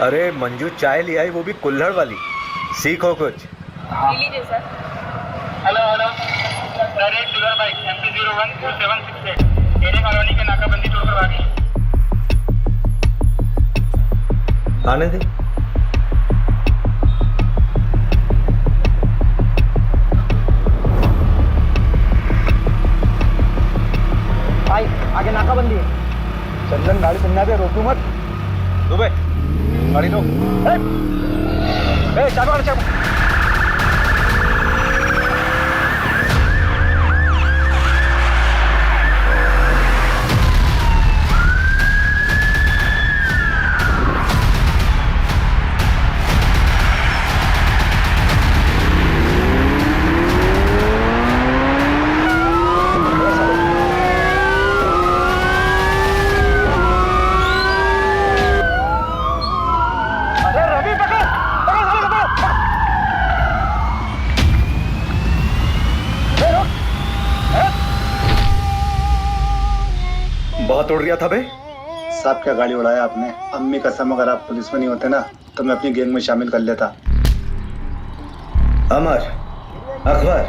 अरे मंजू चाय ले आई, वो भी कुल्हड़ वाली। सीखो कुछ। लीजिए सर। हेलो हेलो सर, एक डीलर बाइक MP014768 तेरे कॉलोनी के नाकाबंदी तोड़कर भागी। आने दे। भाई आगे नाकाबंदी है। चंदन गाड़ी सुनना दे, रोकू मत। दुबे गाड़ी लो। चाबी वाला चाबी। बहुत उड़ रहा था बे। साहब क्या गाड़ी उड़ाया आपने। अम्मी कसम, अगर आप पुलिस में नहीं होते ना तो मैं अपनी गैंग में शामिल कर लेता। अमर, अकबर,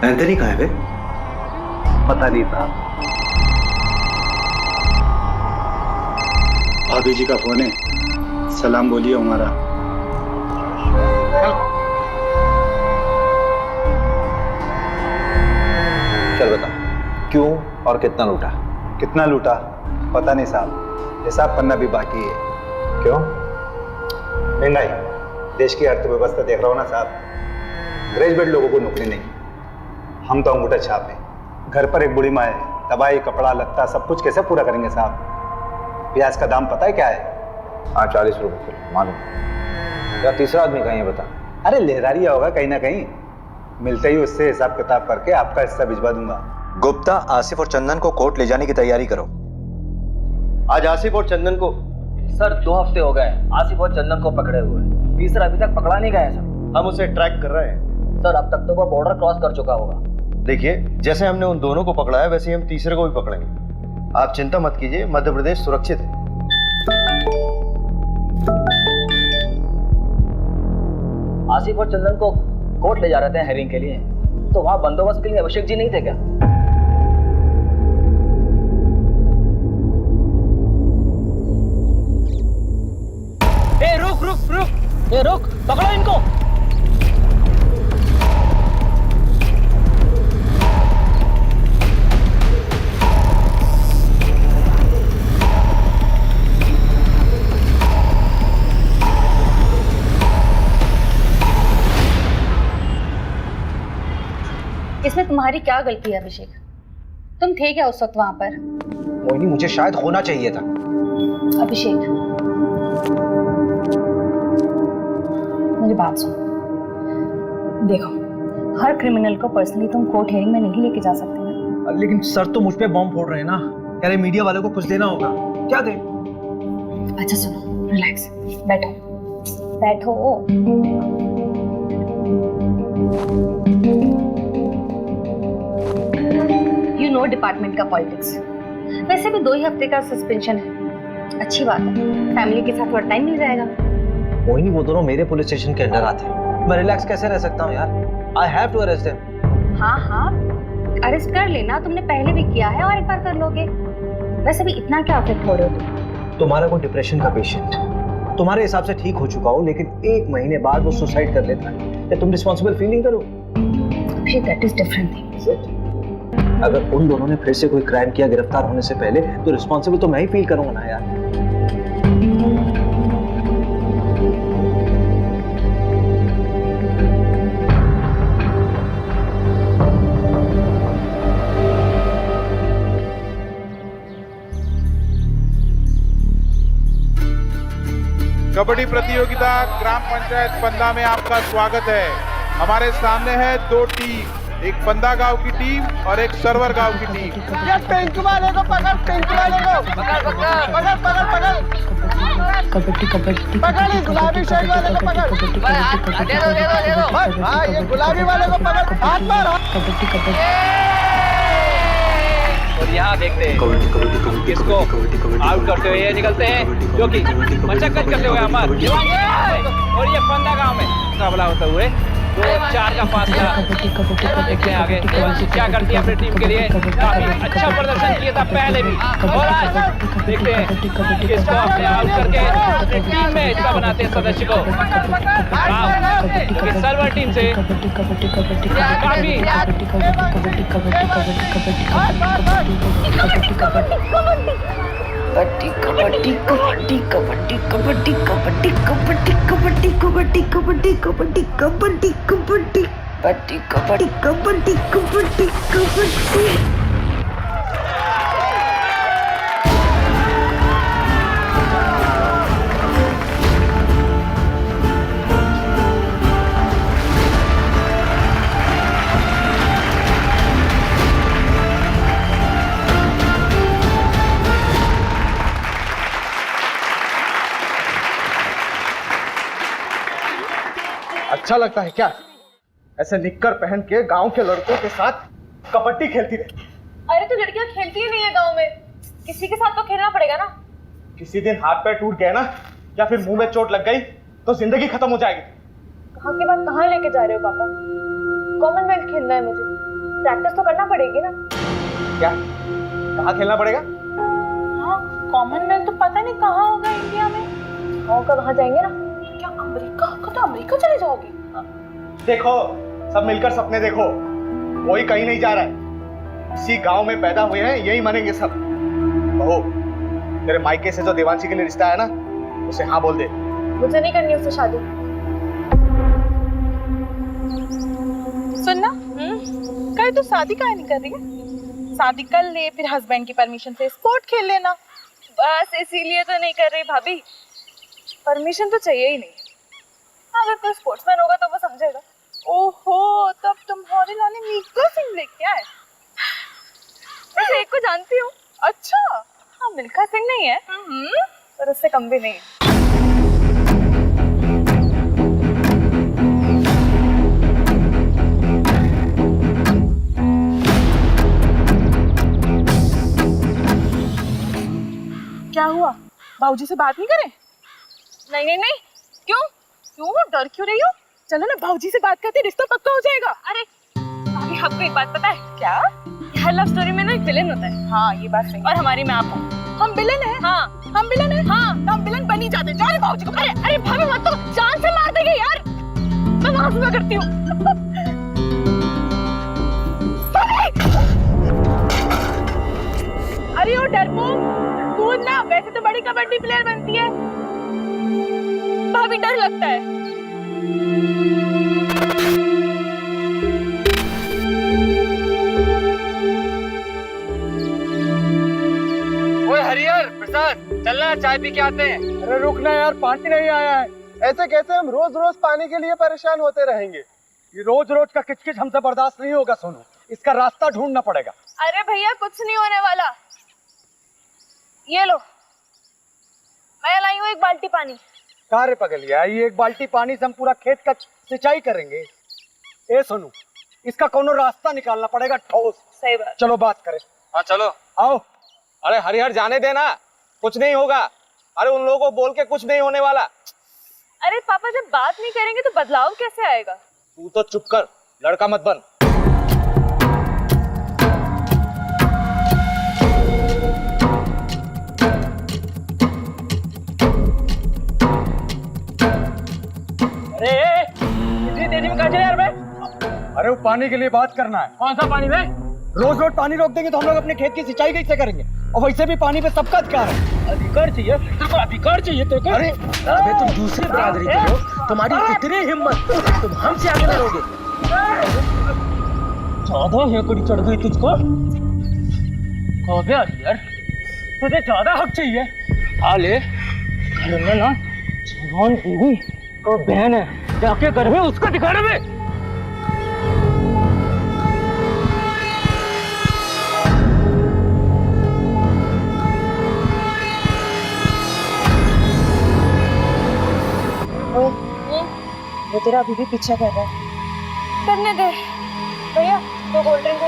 एंथनी कहाँ है बे? पता नहीं था। भाभी जी का फोन है, सलाम बोलिए हमारा। चल बता, क्यों और कितना लूटा? कितना लूटा पता नहीं साहब, हिसाब करना भी बाकी है। क्यों? महंगाई, देश की अर्थव्यवस्था देख रहा हो ना साहब। ग्रेजुएट लोगों को नौकरी नहीं, हम तो अंगूठा छाप है। घर पर एक बूढ़ी माँ है, दवाई कपड़ा लत्ता सब कुछ कैसे पूरा करेंगे साहब। प्याज का दाम पता है क्या है? हाँ 40 रुपए किलो, मालूम। या तीसरा आदमी कहीं है बता। अरे लहरारिया होगा कहीं ना कहीं। मिलते ही उससे हिसाब किताब करके आपका हिस्सा भिजवा दूंगा। गुप्ता, आसिफ और चंदन को कोर्ट ले जाने की तैयारी करो। आज आसिफ और चंदन को सर 2 हफ्ते हो गए आसिफ और चंदन को पकड़े हुए। तीसरा अभी तक पकड़ा नहीं गया सर। हम उसे ट्रैक कर रहे हैं। सर अब तक तो वो बॉर्डर क्रॉस कर चुका होगा। देखिए, जैसे हमने उन दोनों को पकड़ा है वैसे ही हम तीसरे को भी पकड़ेंगे। आप चिंता मत कीजिए, मध्य प्रदेश सुरक्षित है। आसिफ और चंदन को कोर्ट ले जा रहे थे हेयरिंग के लिए, तो वहां बंदोबस्त के लिए अभिषेक जी नहीं थे क्या? ए रुक रुक रुक, ए रुक, पकड़ो इनको। इसमें तुम्हारी क्या गलती है अभिषेक? तुम थे क्या उस वक्त वहां पर? मोहिनी, मुझे शायद होना चाहिए था। अभिषेक, मेरी बात सुनो। देखो, हर क्रिमिनल को पर्सनली तुम कोर्ट हियरिंग में नहीं लेके जा सकते ना। लेकिन सर तो मुझ पे बॉम्ब फोड़ रहे हैं ना। कह रहे मीडिया वालों को कुछ देना होगा। क्या दे? अच्छा सुनो, रिलैक्स, बैठो बैठो। यू नो डिपार्टमेंट का पॉलिटिक्स। वैसे भी 2 ही हफ्ते का सस्पेंशन है, अच्छी बात है। फैमिली के साथ थोड़ा टाइम मिल जाएगा। मोहिनी, वो दोनों मेरे पुलिस स्टेशन के अंडर आते हैं। मैं रिलैक्स कैसे रह सकता हूँ यार? I have to arrest them. हाँ हाँ, अरेस्ट कर लेना, तुमने पहले भी किया है और एक बार कर लोगे। वैसे भी इतना क्या अफेक्ट हो रहे हो तुम? तुम्हारा कोई डिप्रेशन का पेशेंट तुम्हारे हिसाब से ठीक हो चुका हो, लेकिन 1 महीने बाद वो सुसाइड कर लेता है, क्या तुम रिस्पॉन्सिबल फील नहीं करो? That is different thing. अगर उन दोनों ने फिर से कोई क्राइम किया गिरफ्तार होने से पहले, तो रिस्पॉन्सिबल तो मैं ही फील करूंगा ना यार। कबड्डी प्रतियोगिता ग्राम पंचायत पंदा में आपका स्वागत है। हमारे सामने है 2 टीम, एक पंदा गांव की टीम और एक सरवर गांव की टीम। ये पिंक वाले को पकड़, पिंक वाले को पकड़ पकड़ पकड़ पकड़ पकड़ कबड्डी कबड्डी पकड़, इस गुलाबी शर्ट वाले को पकड़। हाँ, ये गुलाबी वाले को पकड़, हाथ मार। कबड्डी कबड्डी। और यहाँ देखते हैं किसको आउट करते हुए ये निकलते हैं, जो कि मशक्कत करते हुए अमर और ये फंदा गांव में मुकाबला होते हुए 2-4 का फासला। देखते हैं आगे देवांशी क्या करती है अपनी टीम के लिए। काफी अच्छा प्रदर्शन किया था पहले भी, और आज देखते हैं किसको अपने आउट करके अपनी टीम में इसका बनाते हैं सदस्य को। सर्वर टीम से काफी कबड्डी कबड्डी कबड्डी कबड्डी कबड्डी कबड्डी कबड्डी कबड्डी कबड्डी कबड्डी कबड्डी कबड्डी कबड्डी कबड्डी कबड्डी कबड्डी कबड्डी। अच्छा लगता है क्या ऐसे निक्कर पहन के गांव के लड़कों के साथ कबड्डी खेलती रहे? अरे तो लड़कियां खेलती ही नहीं है गांव में, किसी के साथ तो खेलना पड़ेगा ना। किसी दिन हाथ पैर टूट गए ना, या फिर मुंह में चोट लग गई तो जिंदगी खत्म हो जाएगी। कहाँ की बात कहाँ लेके जा रहे हो पापा? कॉमनवेल्थ खेलना है मुझे, प्रैक्टिस तो करना पड़ेगी ना। क्या कहाँ खेलना पड़ेगा? हाँ, कॉमनवेल्थ तो पता नहीं कहाँ होगा इंडिया में। गाँव का वहाँ जाएंगे ना। क्या अमेरिका का? तो अमेरिका चले जाओगे? देखो सब मिलकर सपने देखो, कोई कहीं नहीं जा रहा है, इसी गांव में पैदा हुए हैं, यही मानेंगे सब। बहू, तेरे मायके से जो देवांशी के लिए रिश्ता है ना, उसे हाँ बोल दे। मुझे नहीं करनी उससे शादी। सुनना, कल तू शादी काहे नहीं कर रही है? शादी कर ले, फिर हस्बैंड की परमिशन से स्पोर्ट खेल लेना। बस इसीलिए तो नहीं कर रही भाभी, परमिशन तो चाहिए ही नहीं। अगर कोई स्पोर्ट्समैन होगा तो वो समझेगा। ओहो, तब तुम्हारे लाने मिल्खा सिंह लेके आए। मैं एक को जानती हूँ। अच्छा, हाँ मिल्खा सिंह नहीं है, पर उससे कम भी नहीं है। क्या हुआ? बाबूजी से बात नहीं करें? नहीं, क्यों डर क्यों रही हो? चलो ना भाऊजी से बात करते, रिश्ता पक्का हो जाएगा। अरे भाभी, आपको एक बात पता है क्या? हर लव स्टोरी में ना एक विलेन होता है। हाँ ये बात सही। और हमारी में आप हो। हम विलेन हैं? हाँ हम विलेन हैं। हाँ तो हम विलेन बन ही जाते। जाओ भाऊजी को। अरे भाभी मत, तो जान से मार देंगे यार। मैं वहां सुना करती हूँ। अरे ओ डरपोक, कूद ना, वैसे तो बड़ी कबड्डी प्लेयर बनती है। भाभी डर लगता है। ओए हरिहर प्रसाद, चलना चाय पी के आते हैं। अरे रुकना यार, पानी नहीं आया है। ऐसे कैसे हम रोज रोज पानी के लिए परेशान होते रहेंगे? ये रोज रोज का किचकिच हमसे बर्दाश्त नहीं होगा सोनू, इसका रास्ता ढूंढना पड़ेगा। अरे भैया कुछ नहीं होने वाला, ये लो मैं लाई हूँ एक बाल्टी पानी। कार्य पगलिया, ये एक बाल्टी पानी से हम पूरा खेत का सिंचाई करेंगे? ए सोनू, इसका कोनो रास्ता निकालना पड़ेगा ठोस। सही बात। चलो बात करें। हाँ चलो आओ। अरे हरिहर जाने देना, कुछ नहीं होगा। अरे उन लोगों को बोल के कुछ नहीं होने वाला। अरे पापा जब बात नहीं करेंगे तो बदलाव कैसे आएगा? तू तो चुप कर, लड़का मत बन। इतनी तेजी में कहाँ चले यार? मैं अरे वो पानी के लिए बात करना है। कौन सा पानी में? रोज रोज पानी रोक देंगे तो हम लोग अपने खेत की सिंचाई कैसे करेंगे? और वैसे भी पानी पे सबका अधिकार है। अधिकार चाहिए तेरे को, अधिकार चाहिए तेरे को। अरे अबे तुम दूसरी बरादरी के हो, तुम्हारी इतनी हिम्मत, तुम हमसे आगे लड़ोगे? ज्यादा हेकड़ी चढ़ गई तुझको। यार तुझे ज्यादा हक चाहिए। हाले ना जवान बीवी तो बहन है, जाके घर में उसको दिखाने में। वो तेरा अभी भी पीछा कर रहा है। करने दे भैया, तो कोल्ड ड्रिंक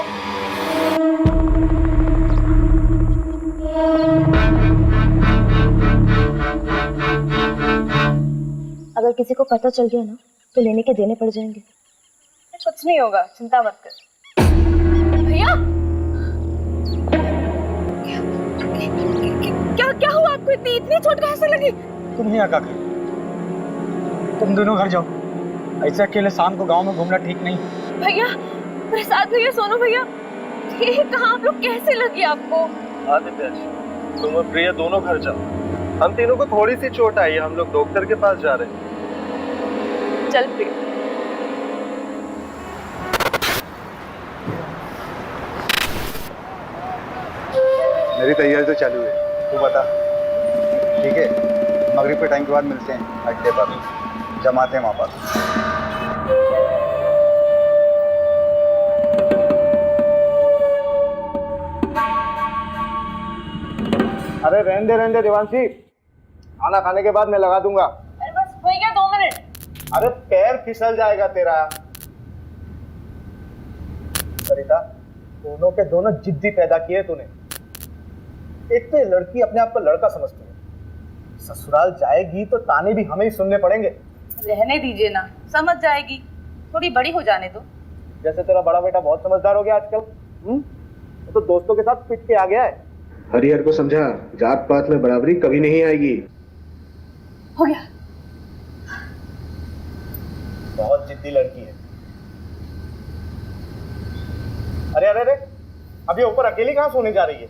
अगर किसी को पता चल गया ना तो लेने के देने पड़ जाएंगे। कुछ नहीं होगा, चिंता मत कर। भैया क्या क्या हुआ आपको? इतनी चोट कहाँ से लगी? तुम ही आका कर, तुम दोनों घर जाओ। ऐसे अकेले शाम को गांव में घूमना ठीक नहीं। भैया, प्रसाद भैया, सोनू भैया, ये कहाँ आप लोग? कैसे लगी आपको? आदित्य, तुम और प्रिया दोनों घर जाओ। हम तीनों को थोड़ी सी चोट आई है, हम लोग डॉक्टर के पास जा रहे हैं। चल प्रिया। मेरी तैयारी तो चालू है, तू बता। ठीक है, मगरिब के टाइम के बाद मिलते हैं अड्डे पर, जमाते हैं वहाँ पर। अरे रहने दे देवांशी, खाना खाने के बाद मैं लगा दूंगा। अरे बस हो गया 2 मिनट। अरे पैर फिसल जाएगा तेरा। सरिता, दोनों के दोनों जिद्दी पैदा किए तूने। एक तो ये लड़की अपने आप को लड़का समझती है, ससुराल जाएगी तो ताने भी हमें ही सुनने पड़ेंगे। रहने दीजिए ना, समझ जाएगी, थोड़ी बड़ी हो जाने दो। जैसे तेरा बड़ा बेटा बहुत समझदार हो गया आजकल। वो तो दोस्तों के साथ पिट के आ गया है। हरिहर को समझा, जात पात में बराबरी कभी नहीं आएगी। हो गया। बहुत जिद्दी लड़की है। अरे अरे अरे, अब ये ऊपर अकेली कहाँ सोने जा रही है?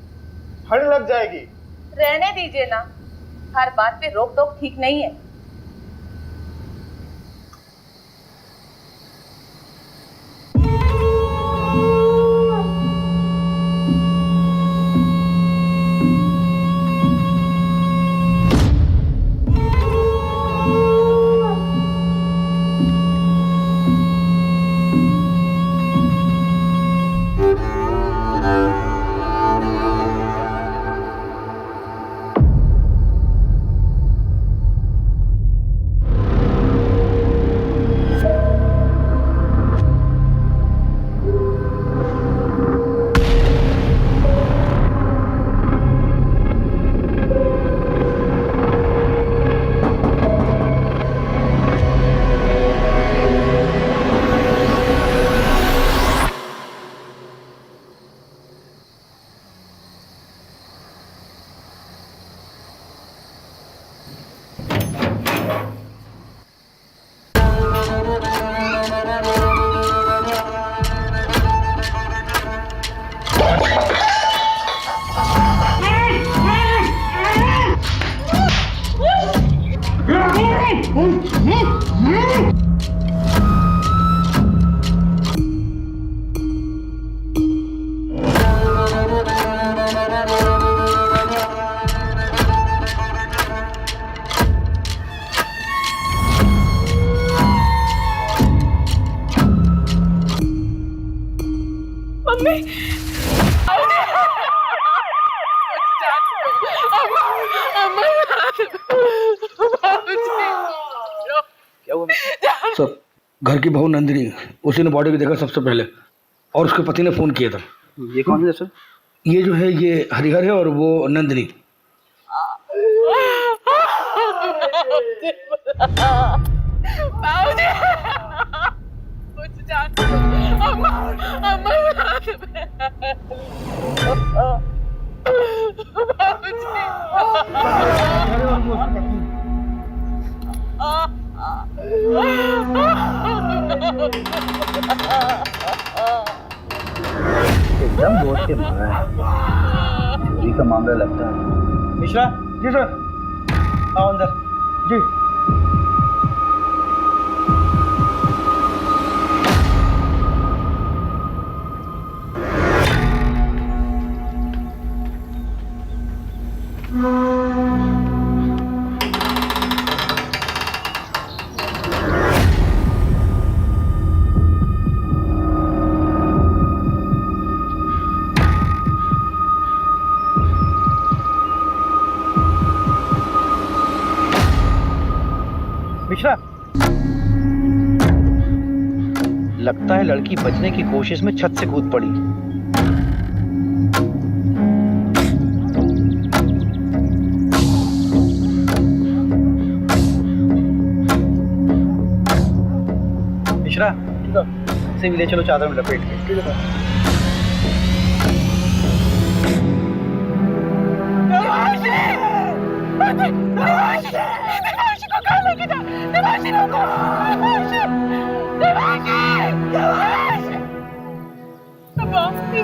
ठंड लग जाएगी। रहने दीजिए ना, हर बात पे रोक टोक ठीक नहीं है। सर, घर की बहू नंदिनी, उसी ने बॉडी को देखा सबसे पहले और उसके पति ने फोन किया था। ये कौन है सर? ये जो है ये हरिहर है और वो नंदिनी। एकदम दोस्त के मारा है, चोरी का मामला लगता है। मिश्रा जी सर, आओ अंदर जी। मिश्रा, लगता है लड़की बचने की कोशिश में छत से कूद पड़ी। मिश्रा से भी ले चलो चादर में लपेट के। ठीक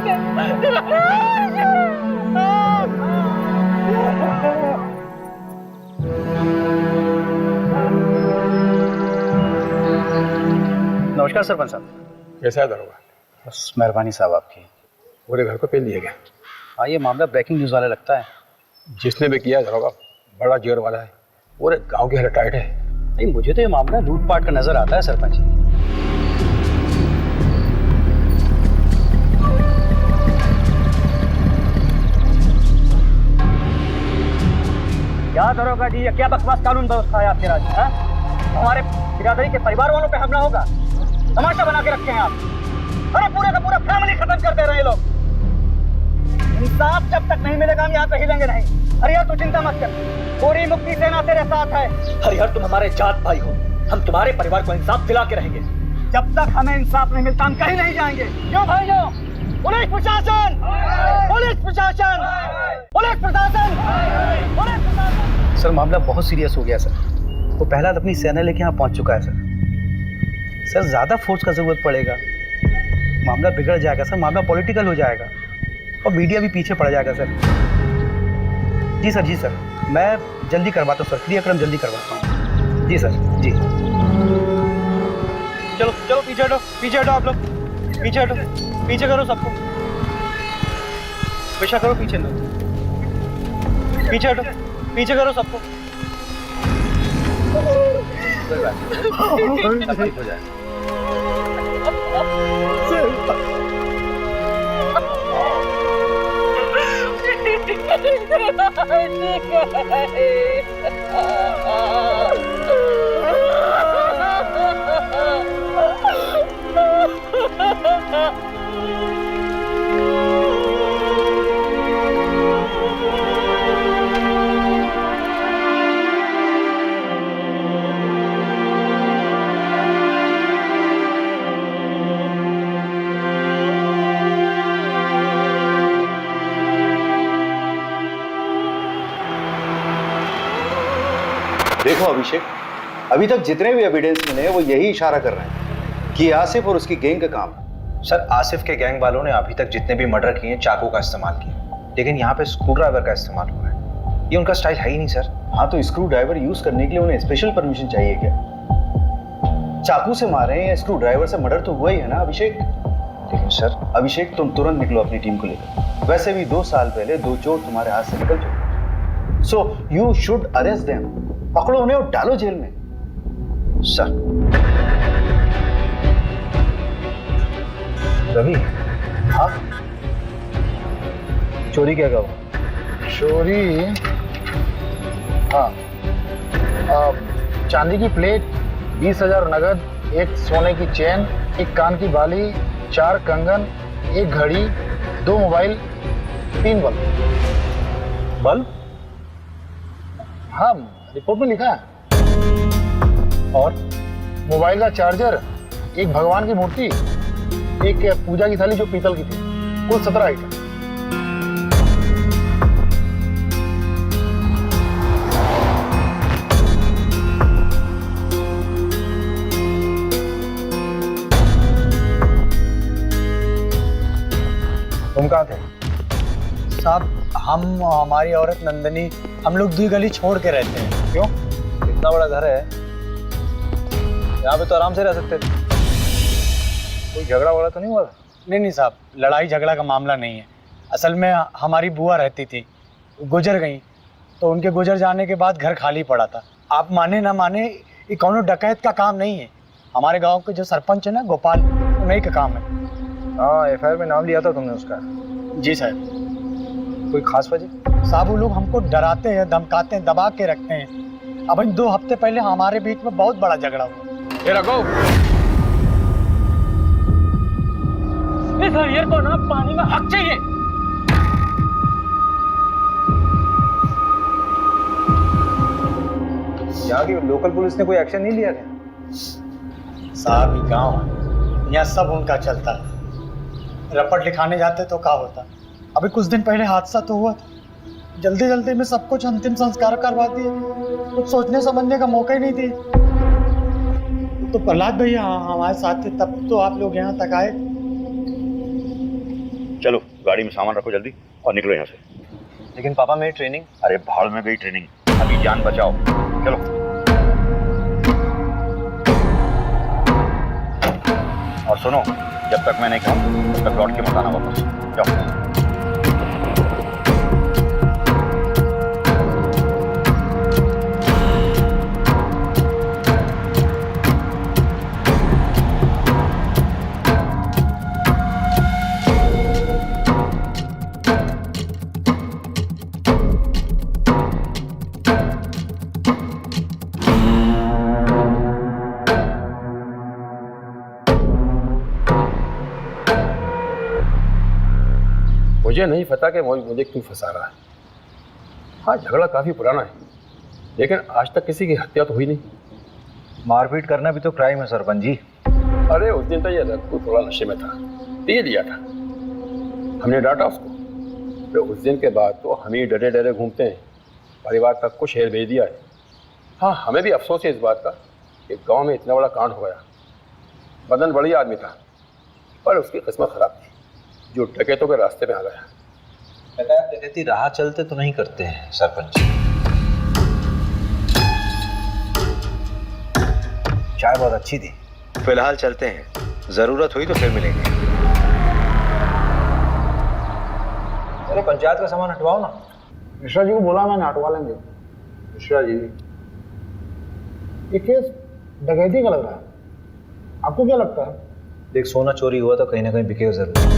है नमस्कार सरपंच साहब। कैसा है दरोगा? बस मेहरबानी साहब आपकी। पूरे घर को पेल दिया गया। हाँ ये मामला ब्रेकिंग न्यूज़ वाला लगता है। जिसने भी किया दरोगा बड़ा जोर वाला है, पूरे गांव की हालत टाइट है। नहीं मुझे तो ये मामला लूटपाट का नजर आता है सरपंच जी। क्या दरोगा जी, ये क्या बकवास कानून व्यवस्था है आपके राज्य? हमारे बिरादरी के परिवार वालों पे हमला होगा, तमाशा बना के रखे हैं आप। अरे पूरे का पूरा फैमिली खत्म कर दे रहे हैं लोग। इंसाफ जब तक नहीं मिलेगा हम यहाँ पे हिलेंगे नहीं। हरिहर तू चिंता मत कर, पूरी मुक्ति सेना तेरे साथ है। हरिहर तुम हमारे जात भाई हो, हम तुम्हारे परिवार को इंसाफ दिला के रहेंगे। जब तक हमें इंसाफ नहीं मिलता हम कहीं नहीं जाएंगे। क्यों भाइयों? पुलिस प्रशासन, पुलिस प्रशासन, पुलिस प्रशासन, पुलिस प्रशासन। सर मामला बहुत सीरियस हो गया सर। वो पहला अपनी सेना लेके यहाँ पहुँच चुका है सर। सर ज़्यादा फोर्स का ज़रूरत पड़ेगा, मामला बिगड़ जाएगा सर, मामला पॉलिटिकल हो जाएगा और मीडिया भी पीछे पड़ जाएगा सर। जी सर, जी सर, मैं जल्दी करवाता हूँ सर, क्रियाक्रम जल्दी करवाता हूँ। जी सर, जी। चलो चलो पीछे हटो, पीछे हटो आप लोग, पीछे हटो, पीछे करो सबको, पेशा करो पीछे लो, पीछे हटो, पीछे करो सबको। हो जाए। देखो अभिषेक, अभी तक जितने भी एविडेंस मिले हैं वो यही इशारा कर रहे हैं कि आसिफ और उसकी गैंग का काम है। सर आसिफ के गैंग वालों ने अभी तक जितने भी मर्डर किए चाकू का इस्तेमाल किया, लेकिन यहाँ पे स्क्रू ड्राइवर का इस्तेमाल हुआ है। ये उनका स्टाइल है ही नहीं सर। हाँ तो स्क्रू ड्राइवर यूज करने के लिए उन्हें स्पेशल परमिशन चाहिए क्या? चाकू से मारे या स्क्रू ड्राइवर से मर्डर तो हुआ ही है ना अभिषेक? लेकिन सर अभिषेक तुम तुरंत निकलो अपनी टीम को लेकर। वैसे भी 2 साल पहले 2 चोर तुम्हारे हाथ से निकल चुके, so you should arrest them. पकड़ो उन्हें और डालो जेल में। सर रवि, हाँ चोरी क्या कहो? चोरी, हाँ, चांदी की प्लेट, 20,000 नगद, 1 सोने की चेन, 1 कान की बाली, 4 कंगन, 1 घड़ी, 2 मोबाइल, 3 बल्ब। बल्ब? हाँ रिपोर्ट में लिखा है। और मोबाइल का चार्जर, 1 भगवान की मूर्ति, 1 पूजा की थाली जो पीतल की थी, कुल 17 आइटम। तुम कहाँ थे? साहब हम, हमारी औरत नंदनी, हम लोग 2 गली छोड़ के रहते हैं। क्यों? इतना बड़ा घर है, यहाँ पे तो आराम से रह सकते थे। कोई झगड़ा वगड़ा तो नहीं हुआ? नहीं साहब, लड़ाई झगड़ा का मामला नहीं है। असल में हमारी बुआ रहती थी, गुजर गई, तो उनके गुजर जाने के बाद घर खाली पड़ा था। आप माने ना माने, ये कौनो डकैत का काम नहीं है। हमारे गांव के जो सरपंच है ना गोपाल, उन्हीं का काम है। हाँ एफआईआर में नाम लिया था तुमने उसका। जी साहब। कोई खास वजह? साहब वो लोग हमको डराते हैं, धमकाते हैं, दबा के रखते हैं। अब 2 हफ्ते पहले हमारे बीच में बहुत बड़ा झगड़ा हुआ। ये रखो। इस हरियर को ना पानी में हक चाहिए। यहाँ की लोकल पुलिस ने कोई एक्शन नहीं लिया क्या? साहब ये गाँव यहाँ सब उनका चलता है। रपट लिखाने जाते तो क्या होता। अभी कुछ दिन पहले हादसा तो हुआ, जल्दी जल्दी में सब कुछ अंतिम संस्कार करवा दिए, कुछ सोचने समझने का मौका ही नहीं दिए। तो प्रहलाद भैया हमारे साथ थे, तब तो आप लोग यहाँ तक आए। चलो गाड़ी में सामान रखो जल्दी और निकलो यहाँ से। लेकिन पापा मेरी ट्रेनिंग। अरे भाड़ में गई ट्रेनिंग, अभी जान बचाओ। चलो और सुनो, जब तक मैं नहीं कहूँ तब तक लौट के मत आना वापस। जाओ। मुझे नहीं पता कि मुझे क्यों फंसा रहा है। हाँ, झगड़ा काफ़ी पुराना है, लेकिन आज तक किसी की हत्या तो हुई नहीं। मारपीट करना भी तो क्राइम है सरपंच जी। अरे उस दिन तो ये रघु थोड़ा नशे में था, पी लिया था, हमने डांटा उसको। तो उस दिन के बाद तो हम ही डरे डरे घूमते हैं, परिवार तक को शहर भेज दिया है। हाँ, हमें भी अफसोस है इस बात का कि गांव में इतना बड़ा कांड हो गया। बदन बढ़िया आदमी था, पर उसकी किस्मत खराब थी, जो डकैतों के रास्ते में आ गया। डकैती राह चलते तो नहीं करते हैं सरपंच जी। चाय बहुत अच्छी थी। फिलहाल चलते हैं, जरूरत हुई तो फिर मिलेंगे। अरे पंचायत का सामान हटवाओ ना। मिश्रा जी को बोला मैंने, हटवा लेंगे। मिश्रा जी, ये केस डकैती का लग रहा है, आपको क्या लगता है? देख, सोना चोरी हुआ तो कहीं ना कहीं बिकेगा जरूर।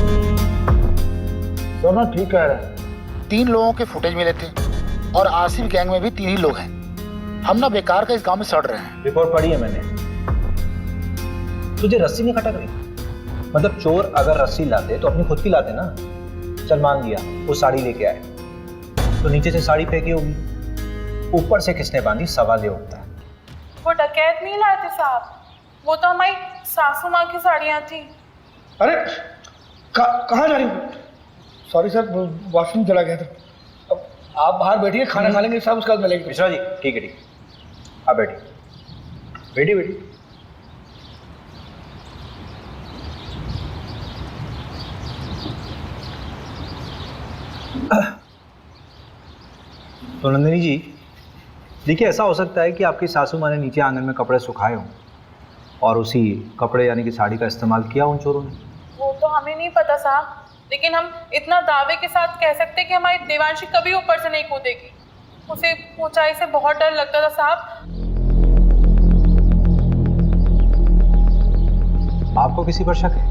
सोना ठीक कह रहे हैं। 3 लोगों के फुटेज मिले थे और आसिफ गैंग में भी 3 ही लोग हैं। हम ना बेकार का इस गांव में सड़ रहे हैं। रिपोर्ट पढ़ी है मैंने। तुझे रस्सी नहीं खटक रही? मतलब चोर अगर रस्सी लाते तो अपनी खुद की लाते ना। चल मान लिया वो साड़ी लेके आए, तो नीचे से साड़ी फेंकी होगी, ऊपर से किसने बांधी, सवाल ये उठता है। वो डकैत नहीं लाए थे साहब, वो तो हमारी सासू माँ की साड़ियाँ थी। अरे कहाँ जा रही हो? सॉरी सर, वॉशरूम चला गया था। अब आप बाहर बैठिए, खाना खा लेंगे सब, उसके बाद मिलेंगे। मिश्रा जी ठीक है, ठीक है, आप बैठिए। बैठी बैठी। तो नंदिनी जी देखिए, ऐसा हो सकता है कि आपकी सासू माँ ने नीचे आंगन में कपड़े सुखाए हों और उसी कपड़े यानी कि साड़ी का इस्तेमाल किया उन चोरों ने। वो तो हमें नहीं पता साहब, लेकिन हम इतना दावे के साथ कह सकते हैं कि हमारी देवांशी कभी ऊपर से नहीं कूदेगी। उसे ऊंचाई से बहुत डर लगता था साहब। आपको किसी पर शक है?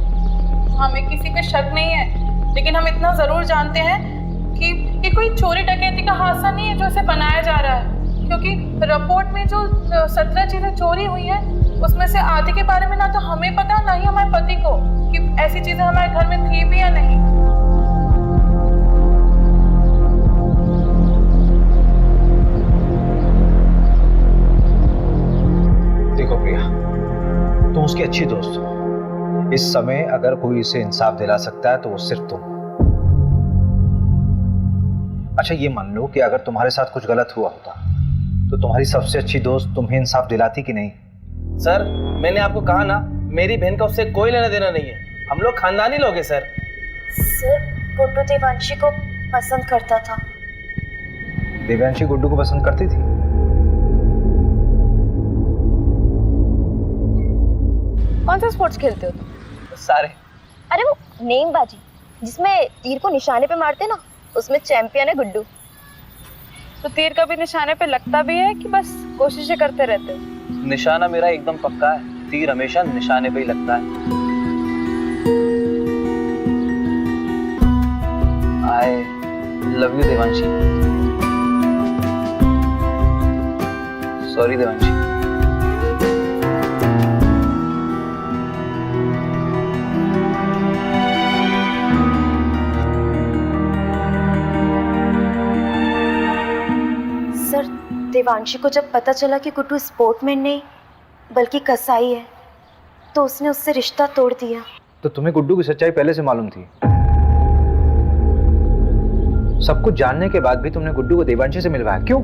हमें किसी पे शक नहीं है, लेकिन हम इतना जरूर जानते हैं कि ये कोई चोरी डकैती का हादसा नहीं है जो इसे बनाया जा रहा है, क्योंकि रिपोर्ट में जो 17 चीजें चोरी हुई हैं उसमें से आधे के बारे में ना तो हमें पता ना ही हमारे पति को कि ऐसी चीजें हमारे घर में थी भी या नहीं। देखो प्रिया, तुम उसकी अच्छी दोस्त हो। इस समय अगर कोई इसे इंसाफ दिला सकता है तो वो सिर्फ तुम। अच्छा ये मान लो कि अगर तुम्हारे साथ कुछ गलत हुआ होता तो तुम्हारी सबसे अच्छी दोस्त तुम्हें इंसाफ दिलाती कि नहीं? सर मैंने आपको कहा ना, मेरी बहन का उससे कोई लेना देना नहीं है, हम लोग खानदानी लोग हैं। सर गुड्डू देवांशी को पसंद करता था। देवांशी गुड्डू को पसंद करती थी? कौन सा स्पोर्ट्स खेलते हो तुम? सारे। अरे वो नेमबाजी जिसमें तीर को निशाने पे मारते ना, उसमें चैंपियन है गुड्डू। तो तीर कभी निशाने पे लगता भी है कि बस कोशिशें करते रहते हो? निशाना मेरा एकदम पक्का है, तीर हमेशा निशाने पे ही लगता है। I love you Devanshi. Sorry Devanshi. Devanshi को जब पता चला कि गुड्डू स्पोर्टमैन नहीं बल्कि कसाई है, तो उसने उससे रिश्ता तोड़ दिया। तो तुम्हें गुड्डू की सच्चाई पहले से मालूम थी? सब कुछ जानने के बाद भी तुमने गुड्डू को देवांशी से मिलवाया, क्यों?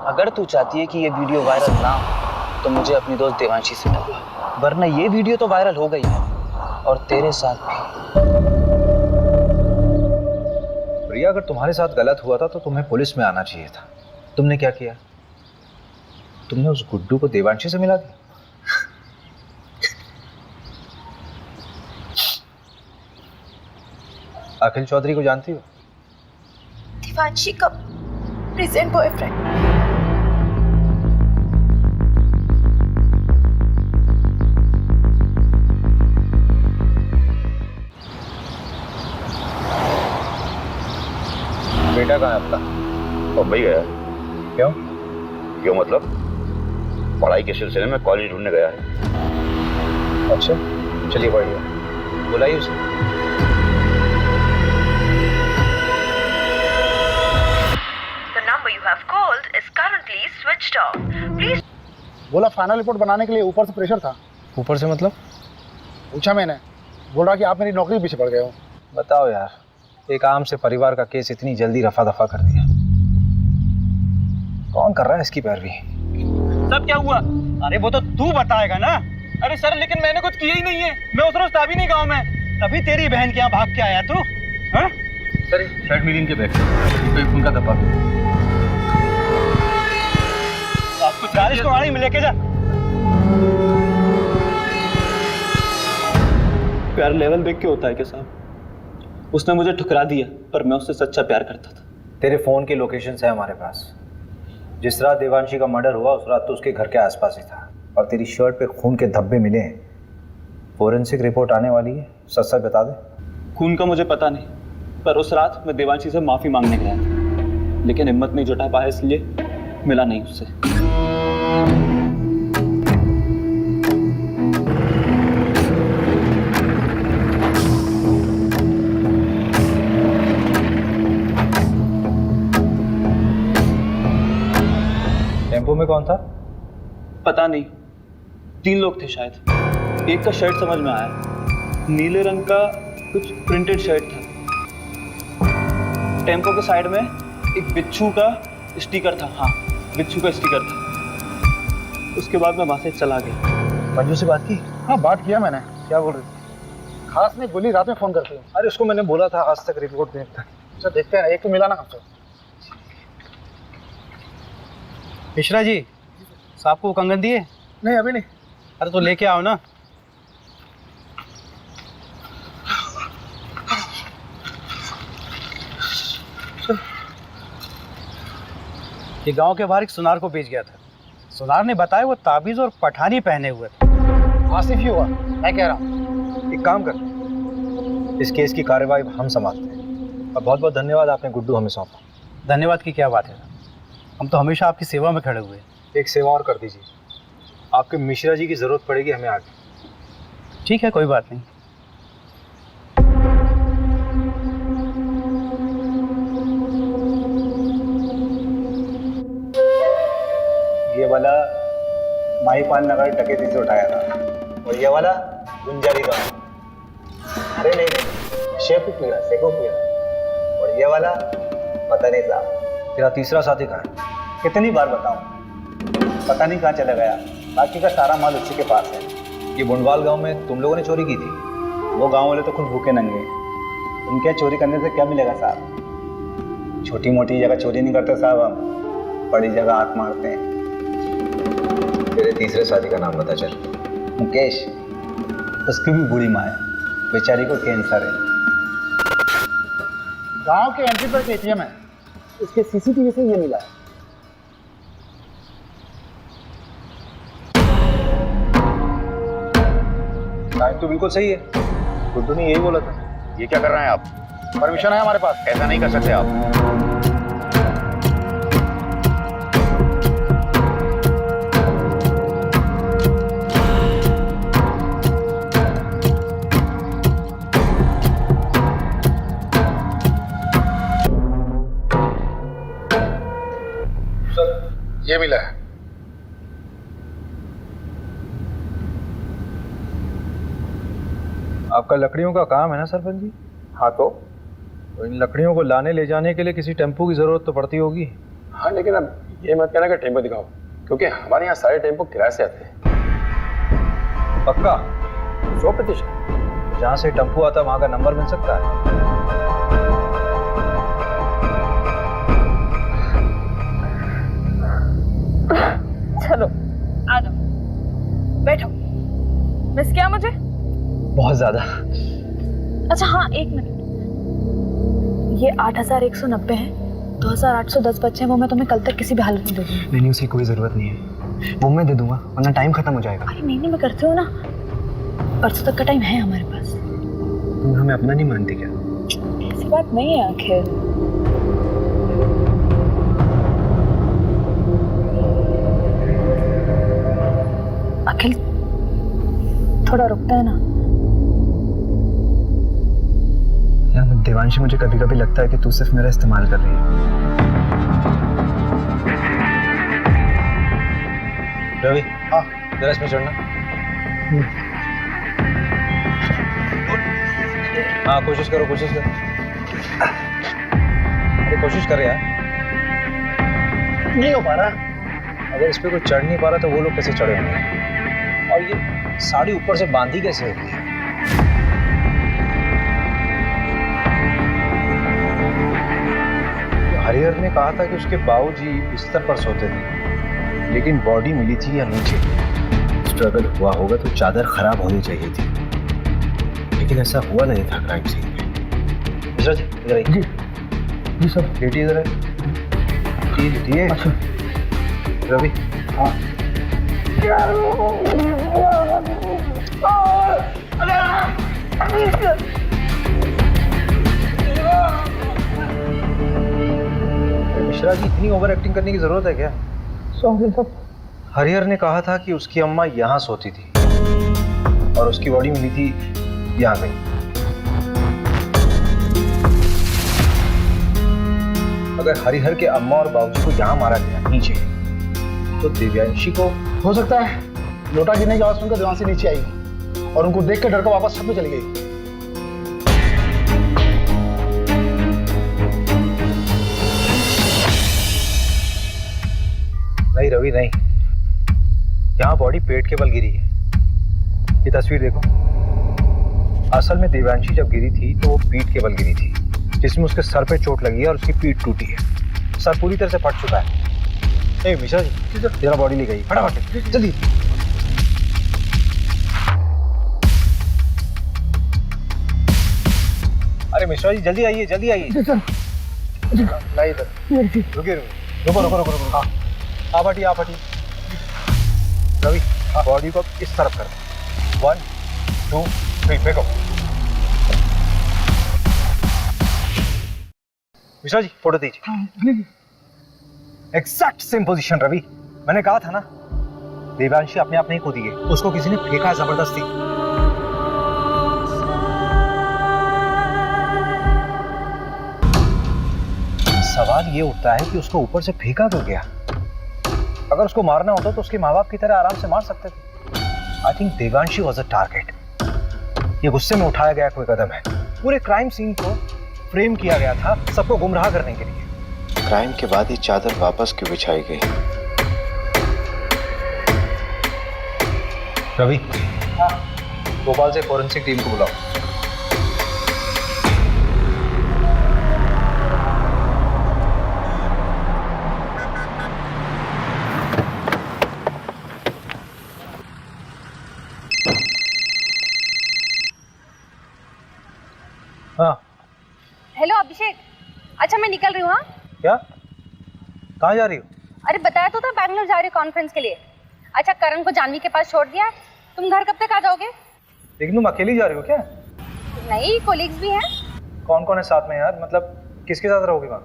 अगर तू चाहती है कि ये वीडियो वायरल ना हो तो मुझे अपनी दोस्त देवांशी से मिलवा, वरना ये वीडियो तो वायरल हो गई है और तेरे साथ भी। प्रिया, अगर तुम्हारे साथ गलत हुआ था तो तुम्हें पुलिस में आना चाहिए था। तुमने क्या किया? तुमने उस गुड्डू को देवांशी से मिला दिया। अखिल चौधरी को जानती हो? देवांशी का प्रेजेंट बॉयफ्रेंड। बेटा कहाँ है आपका? मुंबई गया है। क्यों? क्यों मतलब पढ़ाई के सिलसिले में कॉलेज ढूंढने गया है। अच्छा, चलिए बढ़िया, बुलाइए उसे। The number you have called is currently switched off. Please. बोला फाइनल रिपोर्ट बनाने के लिए ऊपर से प्रेशर था। ऊपर से मतलब? पूछा मैंने, बोल रहा कि आप मेरी नौकरी पीछे पड़ गए हो। बताओ यार, एक आम से परिवार का केस इतनी जल्दी रफा दफा कर दिया। कौन कर रहा है इसकी पैरवी? सब क्या हुआ? अरे वो तो तू बताएगा ना। अरे सर, लेकिन मैंने कुछ किया ही नहीं है। मैं उस रोज था भी नहीं गाँव में, तभी तेरी बहन के यहाँ भाग के आया तू। हाँ? सर शर्ट मिली इनके बैग कोई खून का धब्बा। आपको 40 को गाड़ी में लेके जा। प्यार लेवल देख के होता है क्या साहब? उसने मुझे ठुकरा दिया, पर मैं उससे सच्चा प्यार करता था। तेरे फोन की लोकेशंस है हमारे पास। जिस रात देवांशी का मर्डर हुआ उस रात तो उसके घर के आसपास ही था, और तेरी शर्ट पे खून के धब्बे मिले हैं। फोरेंसिक रिपोर्ट आने वाली है, सच सच बता दे। खून का मुझे पता नहीं, पर उस रात मैं देवांशी से माफी मांगने गया था, लेकिन हिम्मत नहीं जुटा पाया, इसलिए मिला नहीं उससे। टेम्पो में कौन था? पता नहीं, 3 लोग थे शायद। एक का शर्ट समझ में आया, नीले रंग का कुछ प्रिंटेड शर्ट था। टेम्पो के साइड में एक बिच्छू का स्टिकर था। हाँ, बिच्छू का स्टिकर था। उसके बाद मैं वहां से चला गया। मंजू से बात की? हाँ, बात किया मैंने। क्या बोल रही? खास नहीं बोली, रात में फोन करती हूँ। अरे उसको मैंने बोला था आज तक रिपोर्ट देखता। अच्छा देखते हैं, एक तो मिला ना हमसे। मिश्रा जी, साहब को कंगन दिए? नहीं, अभी नहीं। अरे तो लेके आओ ना। ये गांव के बाहर एक सुनार को बेच गया था। सुनार ने बताया वो ताबीज और पठानी पहने हुए थे। आसिफ ही हुआ, मैं कह रहा हूँ। एक काम कर, इस केस की कार्यवाही हम संभालते हैं। और बहुत बहुत धन्यवाद, आपने गुड्डू हमें सौंपा। धन्यवाद की क्या बात है, हम तो हमेशा आपकी सेवा में खड़े हुए। एक सेवा और कर दीजिए, आपके मिश्रा जी की जरूरत पड़ेगी हमें आगे। ठीक है, कोई बात नहीं। ये वाला माहीपाल नगर डकैती से उठाया था, और ये वाला गुंजारी गांव। अरे नहीं नहीं, शेखुपुरा। और ये वाला पता नहीं साहब। तेरा तीसरा साथी कहाँ है? कितनी बार बताऊं, पता नहीं कहाँ चला गया। बाकी का सारा माल उसी के पास है। ये बुंडवाल गांव में तुम लोगों ने चोरी की थी? वो गांव वाले तो खुद भूखे नंगे, उनके चोरी करने से क्या मिलेगा साहब? छोटी मोटी जगह चोरी नहीं करते साहब, हम बड़ी जगह हाथ मारते हैं। तेरे तीसरे साथी का नाम बता चल। मुकेश, उसकी भी बुरी माँ है, बेचारी को कैंसर है। गांव के एंट्री पर एटीएम है, उसके सीसीटीवी से ये मिला है। टाइम तो बिल्कुल सही है, गुड्डू ने यही बोला था। ये क्या कर रहे हैं आप? परमिशन है हमारे पास। ऐसा नहीं कर सकते आप। ये मिला है। आपका लकड़ियों का काम है ना सरपंच जी? हाँ तो इन लकड़ियों को लाने ले जाने के लिए किसी टेम्पो की जरूरत तो पड़ती होगी। हाँ, लेकिन अब ये मत कहना कि टेम्पो दिखाओ, क्योंकि हमारे यहाँ सारे टेम्पो किराए से आते हैं। पक्का? 100%। जहाँ से टेम्पो आता है वहाँ का नंबर मिल सकता है? चलो आ जाओ, बैठो। मिस किया मुझे? बहुत ज्यादा। अच्छा हाँ, एक मिनट। ये 8190 है, 2810 बच्चे हैं, वो मैं तुम्हें कल तक किसी भी हालत में दे दूंगी। नहीं, उसकी कोई जरूरत नहीं है, वो मैं दे दूंगा, वरना टाइम खत्म हो जाएगा। अरे नहीं, मैं करती हूँ ना, परसों तक का टाइम है हमारे पास। तुम हमें अपना नहीं मानती क्या? ऐसी बात नहीं है आखिर। अखिल थोड़ा रुकता है ना? यार देवांशी, मुझे कभी कभी लगता है कि तू सिर्फ मेरा इस्तेमाल कर रही है। रवि, हाँ जरा इसमें चढ़ना। हाँ कोशिश करो, कोशिश करो। अरे कोशिश कर यार। नहीं हो पा रहा। अगर इस पे कोई चढ़ नहीं पा रहा तो वो लोग कैसे चढ़े होंगे? और ये साड़ी ऊपर से बांधी कैसे होती है? हरिहर ने कहा था कि उसके बाबूजी बिस्तर पर सोते थे, लेकिन बॉडी मिली थी या नीचे। स्ट्रगल हुआ होगा तो चादर खराब होनी चाहिए थी, लेकिन ऐसा हुआ नहीं था क्राइम सीन में। मिश्रा जी इधर आइए। जी जी सर। लेटिए इधर है। लेटिए। अच्छा रवि। हाँ मिश्रा जी, इतनी ओवर एक्टिंग करने की जरूरत है क्या? Sorry sir. हरिहर ने कहा था कि उसकी अम्मा यहाँ सोती थी और उसकी बॉडी मिली थी यहाँ पे। अगर हरिहर के अम्मा और बाबूजी को यहाँ मारा गया नीचे, तो दिव्यांशी को हो सकता है लोटा गिरने की आवाज सुनकर देवांशी नीचे आई और उनको देख के डर कर वापस छत में चली गई। नहीं रवि नहीं, यहाँ बॉडी पेट के बल गिरी है। ये तस्वीर देखो। असल में देवांशी जब गिरी थी तो वो पीठ के बल गिरी थी, जिसमें उसके सर पे चोट लगी है और उसकी पीठ टूटी है। सर पूरी तरह से फट चुका है। मिश्रा जी जरा बॉडी ले गई, फटाफट जल्दी। अरे मिश्रा जी जल्दी आइए, जल्दी आइए। नहीं इधर रुकिए, रुको रुको रुको रुको। हाँ आप हटिए, आप हटिए। रवि बॉडी को इस तरफ कर। 1 2 3 फेंको। मिश्रा जी फोटो दीजिए। एग्जैक्ट सेम पोजीशन रवि, मैंने कहा था ना, देवांशी अपने आप नहीं कूदी है, उसको किसी ने फेंका जबरदस्ती। सवाल ये उठता है कि उसको ऊपर से फेंका क्यों गया? अगर उसको मारना होता तो उसके माँ बाप की तरह आराम से मार सकते थे। I think Devanshi was a target. ये गुस्से में उठाया गया कोई कदम है। पूरे क्राइम सीन को फ्रेम किया गया था सबको गुमराह करने के लिए। क्राइम के बाद ये चादर वापस क्यों बिछाई गई? रवि, भोपाल से फॉरेंसिक टीम को बुलाओ। हाँ हेलो अभिषेक, अच्छा मैं निकल रही हूँ। हाँ क्या? कहाँ जा रही हो? अरे बताया तो था बैंगलोर जा रही हूँ कॉन्फ्रेंस के लिए। अच्छा करण को जानवी के पास छोड़ दिया, तुम घर कब तक आ जाओगे? लेकिन तुम अकेली जा रही हो क्या? नहीं, कोलिग्स भी हैं। कौन कौन है साथ में यार? मतलब किसके साथ रहोगे वहाँ?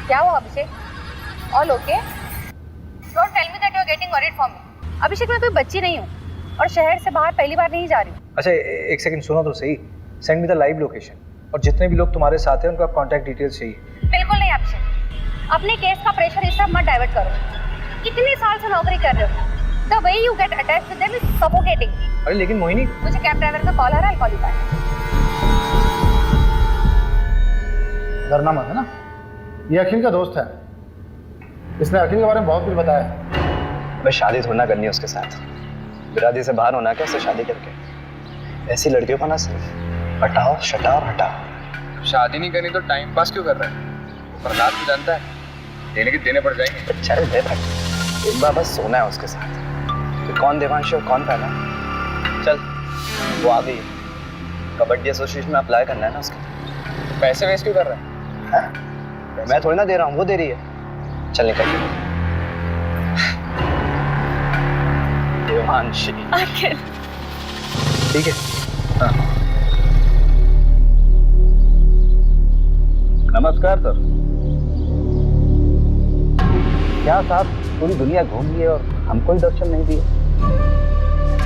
क्या हुआ Abhishek? All okay? Don't tell me that you are getting worried for me. Abhishek मैं कोई बच्ची नहीं हूँ और शहर से बाहर पहली बार नहीं जा रही हूँ। अच्छा एक सेकंड सुनो तो सही। Send me the live location और जितने भी लोग तुम्हारे साथ हैं उनका कांटेक्ट डिटेल्स चाहिए। बिल्कुल नहीं अभिषेक, अपने केस का प्रेशर इस तरफ मत डाइवर्ट करो। इतने साल से नौकरी कर रहे हो, the way you get attached with them is suffocating. अरे लेकिन मोहिनी, मुझे कैब ड्राइवर का कॉल आ रहा है, I'll call you back. डरना मत है ना, ये अखिल का दोस्त है, इसने अखिल के बारे में बहुत कुछ बताया है। मैं शादी थोड़ा करनी है उसके साथ, बिरादरी से बाहर होना क्या उससे शादी करके। ऐसी लड़कियों को ना सिर्फ हटाओ शटाओ हटाओ। शादी नहीं करनी तो टाइम पास क्यों कर रहा है? वो प्रहलाद भी जानता है, देने के देने पड़ जाएंगे। चल दे भाई, एक बार बस सोना है उसके साथ। तो कौन देवांशी और कौन पहला? चल वो आ गई, कबड्डी एसोसिएशन में अप्लाई करना है ना उसके। पैसे वेस्ट क्यों कर रहा है? मैं थोड़ी ना दे रहा हूँ, वो दे रही है। चल निकल। देवांशी ठीक है। हाँ। नमस्कार सर। क्या साहब पूरी दुनिया घूम लिए और हमको ही दर्शन नहीं दिए?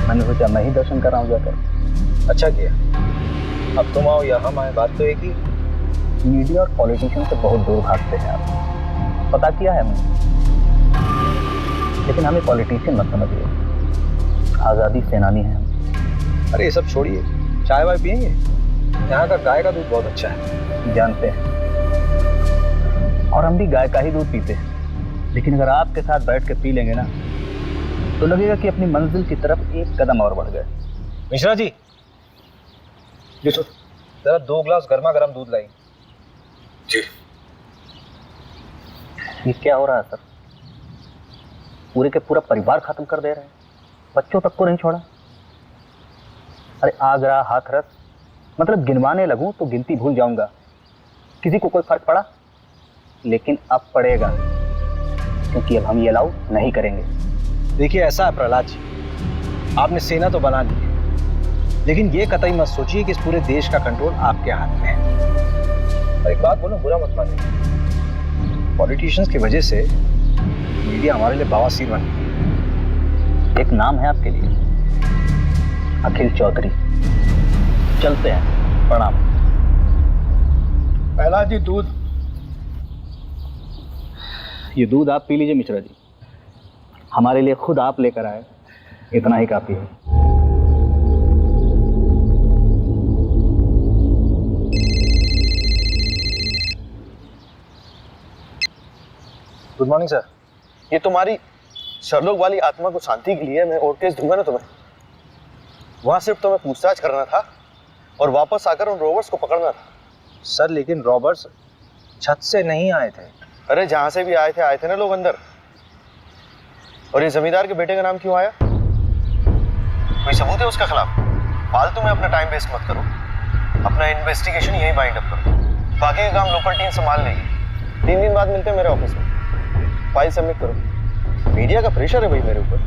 मैंने सोचा मैं ही दर्शन कर रहा हूँ जाकर। अच्छा किया। अब तुम आओ या हम आए, बात तो एक ही। मीडिया और पॉलिटिशियन से बहुत दूर भागते हैं आप, पता किया है मैंने। लेकिन हमें पॉलिटिशियन मत समझिए, आज़ादी सेनानी हैं हम। अरे ये सब छोड़िए, चाय वाय पियेंगे? यहाँ का गाय का दूध बहुत अच्छा है। जानते हैं, और हम भी गाय का ही दूध पीते हैं। लेकिन अगर आपके साथ बैठ के पी लेंगे ना, तो लगेगा कि अपनी मंजिल की तरफ एक कदम और बढ़ गए। मिश्रा जी, जरा 2 ग्लास गर्मा गर्म दूध लाई। जी। ये क्या हो रहा है सर? पूरे के पूरा परिवार खत्म कर दे रहे हैं, बच्चों तक को नहीं छोड़ा। अरे आगरा हाथरस, मतलब गिनवाने लगूं तो गिनती भूल जाऊंगा। किसी को कोई फर्क पड़ा? लेकिन अब पड़ेगा, क्योंकि अब हम ये अलाउ नहीं करेंगे। देखिए ऐसा है प्रहलाद जी, आपने सेना तो बना ली है, लेकिन ये कतई मत सोचिए कि इस पूरे देश का कंट्रोल आपके हाथ में है। और एक बात बोलूं, बुरा मत मानिए, पॉलिटिशियंस की वजह से मीडिया हमारे लिए बवासीर बन गई। एक नाम है आपके लिए, अखिल चौधरी। चलते हैं, प्रणाम। पहला जी दूध। ये दूध आप पी लीजिए मिश्रा जी, हमारे लिए खुद आप लेकर आए, इतना ही काफी है। Good morning sir. ये तुम्हारी सरलोक वाली आत्मा को शांति के लिए मैं और केस दूंगा ना तुम्हें। वहां सिर्फ तुम्हें पूछताछ करना था और वापस आकर उन रोबर्ट्स को पकड़ना था। सर लेकिन रॉबर्ट्स छत से नहीं आए थे। अरे जहां से भी आए थे ना लोग अंदर। और ये जमींदार के बेटे का नाम क्यों आया? कोई सबूत है उसके खिलाफ? फालतू में अपना टाइम वेस्ट मत करो, अपना इन्वेस्टिगेशन यहीं बाइंड अप करो। बाकी का काम लोकल टीम संभाल लेगी। 3 दिन बाद मिलते हैं मेरे ऑफिस में, फाइल सबमिट करो। मीडिया का प्रेशर है भाई मेरे ऊपर।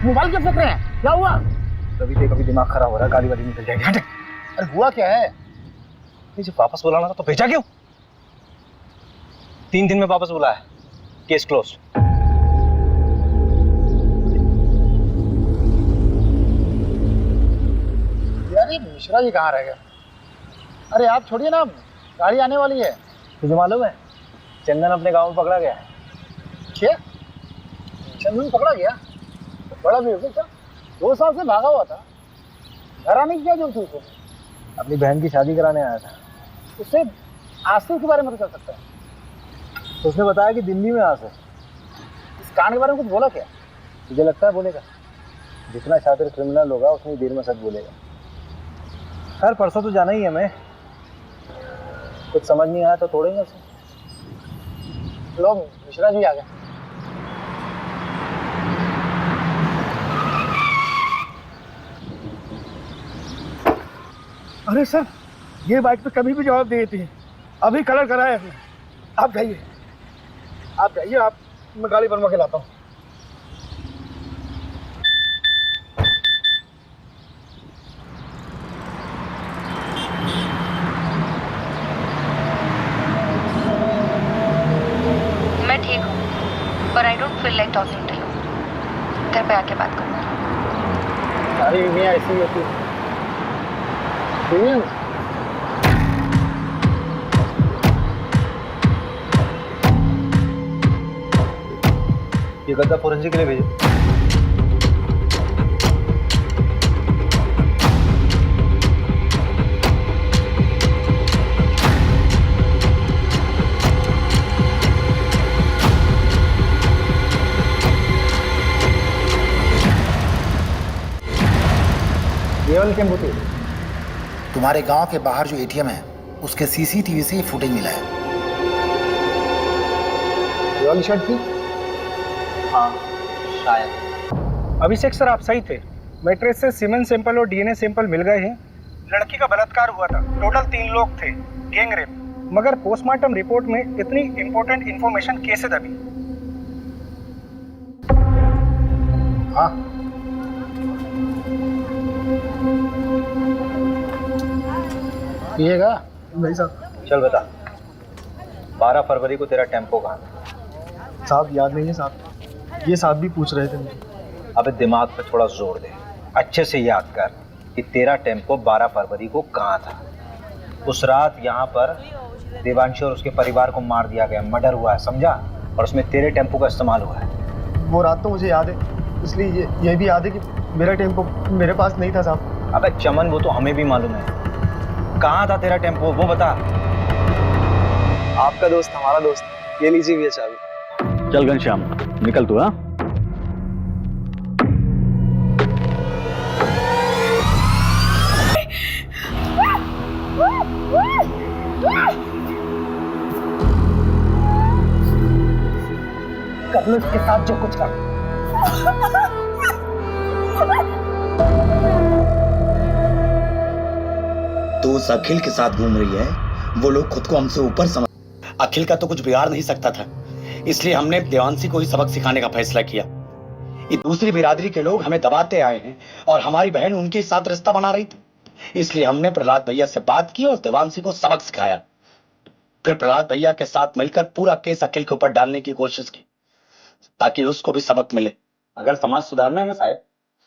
मोबाइल क्यों फेंक रहे हैं? क्या हुआ? कभी दिमाग खराब हो रहा है, गाली वाली निकल जाएगी। हटे। अरे हुआ क्या है? जब वापस बुलाना था तो भेजा क्यों? 3 दिन में वापस बुलाया, केस क्लोज। यार ये मिश्रा जी कहाँ रह गए? अरे आप छोड़िए ना, गाड़ी आने वाली है। तुझे मालूम है चंदन अपने गांव में पकड़ा गया है। क्या? चंदन पकड़ा गया? बड़ा भी हो गया क्या? 2 साल से भागा हुआ था, घर आने की क्या जरूरत थी उसको? अपनी बहन की शादी कराने आया था। उससे आसिफ के बारे में कर सकता है। तो उसने बताया कि दिल्ली में आसिफ। इस कांड के बारे में कुछ बोला क्या? तुझे लगता है बोलेगा? जितना शातिर क्रिमिनल होगा उतनी देर में सच बोलेगा। खैर परसों तो जाना ही है हमें, कुछ समझ नहीं आया तो तोड़ेंगे उसे। लो मिश्रा जी आ गए। अरे सर, ये बाइक तो कभी भी जवाब दे देती है। अभी कलर कराया है। आप जाइए, आप मैं गाड़ी बनवा के लाता हूँ। मैं ठीक हूँ, पर I don't feel like talking to you. घर पे आके बात करूँ। सारी बीवियाँ ऐसी होती हैं। ये गद्दा फोरेंसिक के लिए भेजो। ये वाली टेम्पो थी। तुम्हारे गांव के बाहर जो एटीएम है उसके सीसीटीवी से ये फुटेज मिला है। ये वाली शर्ट थी? हाँ शायद। अभिषेक सर, आप सही थे। मैट्रेस से सीमेंट सैंपल और डीएनए सैंपल मिल गए हैं। लड़की का बलात्कार हुआ था। टोटल 3 लोग थे, गैंग रेप। मगर पोस्टमार्टम रिपोर्ट में इतनी इंपॉर्टेंट इंफॉर्मेशन कैसे दबी? हाँ, पिएगा? नहीं साहब। चल बता, 12 फरवरी को तेरा टेम्पो कहाँ था? साहब याद नहीं है साहब, ये साहब भी पूछ रहे थे मुझे। अबे दिमाग पे थोड़ा जोर दे, अच्छे से याद कर कि तेरा टेम्पो 12 फरवरी को कहाँ था। उस रात यहाँ पर देवांशी और उसके परिवार को मार दिया गया, मर्डर हुआ है, समझा? और उसमें तेरे टेम्पो का इस्तेमाल हुआ है। वो रात तो मुझे याद है, इसलिए ये भी याद है कि मेरा टेम्पो मेरे पास नहीं था साहब। अबे चमन, वो तो हमें भी मालूम है। कहाँ था तेरा टेम्पो, वो बता। आपका दोस्त हमारा दोस्त, ये लीजिए भैया चाबी। चल घनश्याम, निकल तू। हाँ, कर लो इसके साथ जो कुछ कर। तो उस अखिल के साथ घूम रही है, वो लोग खुद को हमसे ऊपर समझ। अखिल का तो कुछ बिगाड़ नहीं सकता था, इसलिए हमने देवांशी को ही सबक सिखाने का फैसला किया। ये दूसरी बिरादरी के लोग हमें दबाते आए हैं और हमारी बहन उनके साथ रिश्ता बना रही थी, इसलिए हमने प्रहलाद भैया से बात की और देवांशी को सबक सिखाया। फिर प्रहलाद भैया के साथ मिलकर पूरा केस अखिल के ऊपर डालने की कोशिश की ताकि उसको भी सबक मिले। अगर समाज सुधारना है ना साहब,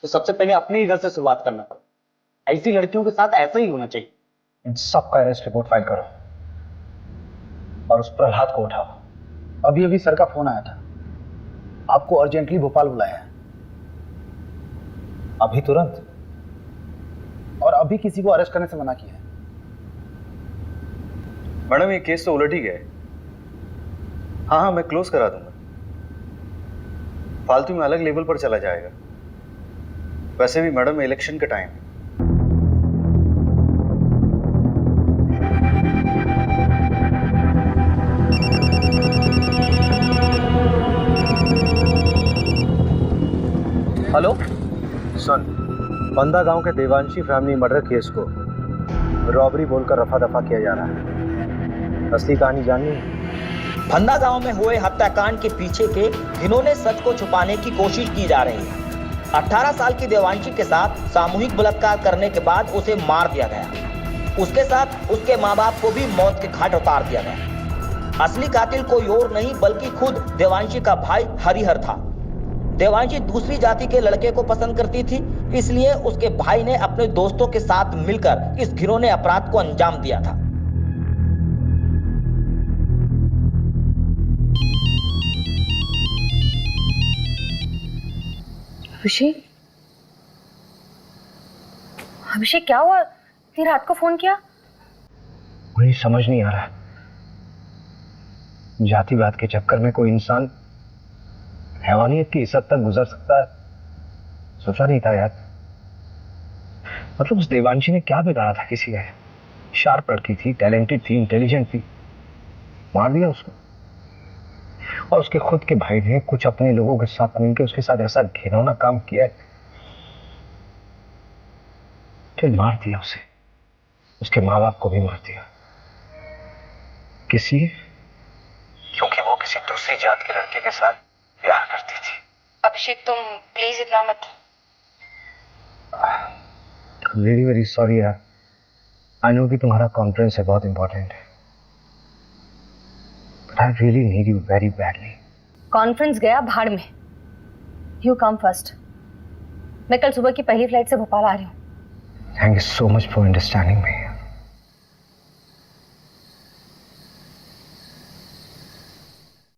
तो सबसे पहले अपने ही घर से शुरुआत करना पड़ेगा। ऐसी लड़कियों के साथ ऐसा ही होना चाहिए। इन सबका अरेस्ट रिपोर्ट फाइल करो और उस प्रहलाद को उठाओ। अभी अभी सर का फोन आया था, आपको अर्जेंटली भोपाल बुलाया है। अभी तुरंत? और अभी किसी को अरेस्ट करने से मना किया है। मैडम ये केस तो उलट ही गया है। हाँ, मैं क्लोज करा दूंगा। फालतू में अलग लेवल पर चला जाएगा। वैसे भी मैडम इलेक्शन का टाइम है। हेलो सुन, बंदा गांव के देवांशी फैमिली मर्डर केस को रॉबरी बोलकर रफा दफा किया जा रहा है। असली कहानी जाननी है? फंदा गांव में हुए हत्याकांड के पीछे के घिनौने सच को छुपाने की कोशिश की जा रही है। 18 साल की देवांशी के साथ सामूहिक बलात्कार करने के बाद उसे मार दिया गया। उसके साथ उसके माँ बाप को भी मौत के घाट उतार दिया गया। असली कातिल कोई और नहीं बल्कि खुद देवांशी का भाई हरिहर था। देवांशी दूसरी जाति के लड़के को पसंद करती थी, इसलिए उसके भाई ने अपने दोस्तों के साथ मिलकर इस घिनौने अपराध को अंजाम दिया था। अभिषेक, अभिषेक क्या हुआ? इतनी रात को फोन किया? मुझे समझ नहीं आ रहा, जातिवाद के चक्कर में कोई इंसान हैवानियत की इस हद तक गुजर सकता है, सोचा नहीं था यार। मतलब उस देवांशी ने क्या बिगाड़ा था किसी का? शार्प लड़की थी, टैलेंटेड थी, इंटेलिजेंट थी, मार दिया उसको। और उसके खुद के भाई ने कुछ अपने लोगों के साथ मिलकर उसके साथ ऐसा घिनौना काम किया है, फिर मार दिया उसे, उसके माँ बाप को भी मार दिया। किसी क्योंकि वो किसी दूसरी जात के लड़के के साथ प्यार करती थी। अभिषेक तुम प्लीज इतना मत। वेरी वेरी सॉरी यार। आई नो कि तुम्हारा कॉन्फ्रेंस है, बहुत इंपॉर्टेंट है, but I really need you very badly. Conference गया भाड़ में। You come first. मैं कल सुबह की पहली फ्लाइट से भोपाल आ रही हूँ। Thank you so much for understanding me.